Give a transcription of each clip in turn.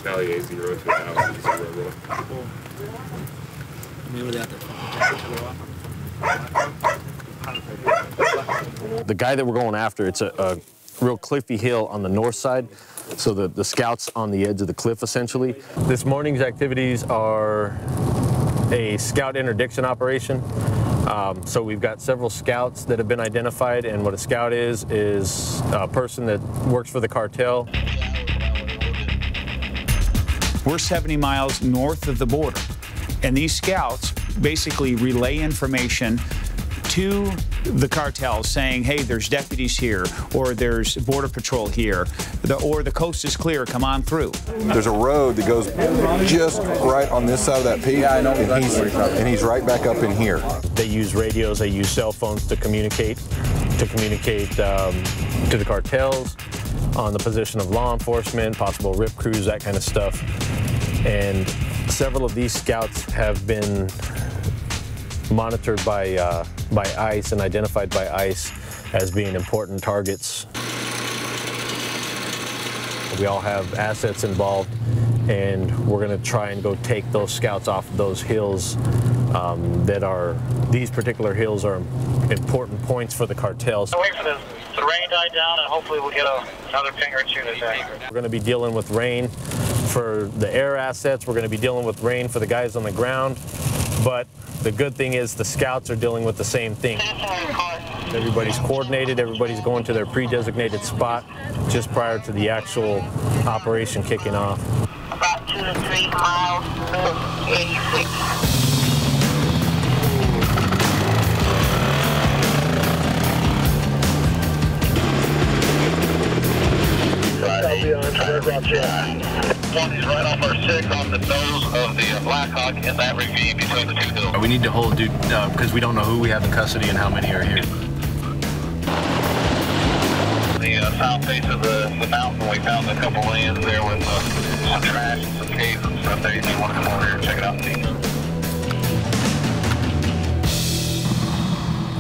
Valley A0 to 1,000 0. Cool. Maybe they have to The guy that we're going after, it's a real cliffy hill on the north side, so the scout's on the edge of the cliff essentially. This morning's activities are a scout interdiction operation. So we've got several scouts that have been identified, and what a scout is a person that works for the cartel. We're 70 miles north of the border, and these scouts basically relay information to the cartels saying, hey, there's deputies here, or there's border patrol here, or the coast is clear, come on through. There's a road that goes just right on this side of that peak, yeah, I know, and he's right back up in here. They use radios, they use cell phones to communicate to the cartels on the position of law enforcement, possible RIP crews, that kind of stuff. And several of these scouts have been monitored by ICE and identified by ICE as being important targets. We all have assets involved, and we're going to try and go take those scouts off of those hills these particular hills are important points for the cartels. Wait for the rain die down, and hopefully we'll get another ping or two today. We're going to be dealing with rain for the air assets. We're going to be dealing with rain for the guys on the ground. But the good thing is the scouts are dealing with the same thing. Everybody's coordinated. Everybody's going to their pre-designated spot just prior to the actual operation kicking off. About 2 to 3 miles to 86. One is right off our 6 on the nose of the Blackhawk in that ravine between the 2 hills. We need to hold dude because we don't know who we have in custody and how many are here. The south face of the mountain, we found a couple lands there with some trash and some caves and stuff there. If you want to come over here and check it out, see.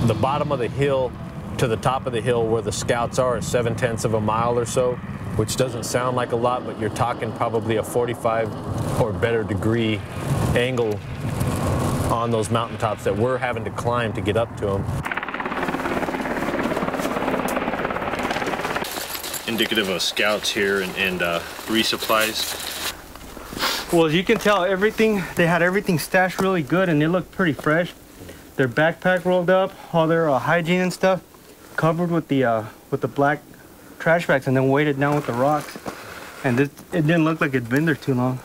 The bottom of the hill to the top of the hill where the scouts are is 7/10 of a mile or so, which doesn't sound like a lot, but you're talking probably a 45 or better degree angle on those mountaintops that we're having to climb to get up to them. Indicative of scouts here and resupplies. Well, as you can tell, they had everything stashed really good, and they looked pretty fresh. Their backpack rolled up, all their hygiene and stuff, covered with the black trash bags, and then weighted down with the rocks. And it didn't look like it'd been there too long.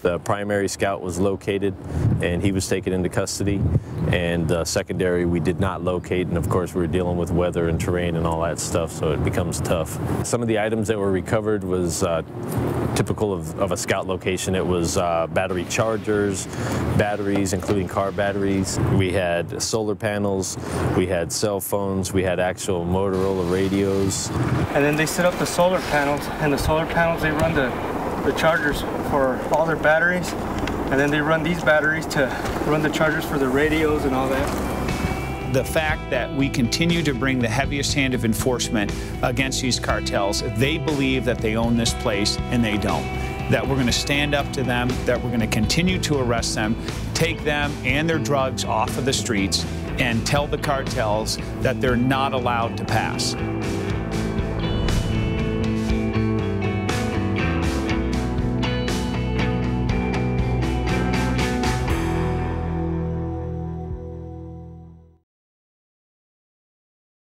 The primary scout was located, and he was taken into custody. And secondary, we did not locate, and of course we were dealing with weather and terrain and all that stuff, so it becomes tough. Some of the items that were recovered was typical of a scout location. It was battery chargers, batteries, including car batteries. We had solar panels, we had cell phones, we had actual Motorola radios. And then they set up the solar panels, and the solar panels, they run the chargers for all their batteries, and then they run these batteries to run the chargers for the radios and all that. The fact that we continue to bring the heaviest hand of enforcement against these cartels, they believe that they own this place, and they don't. That we're going to stand up to them, that we're going to continue to arrest them, take them and their drugs off of the streets, and tell the cartels that they're not allowed to pass.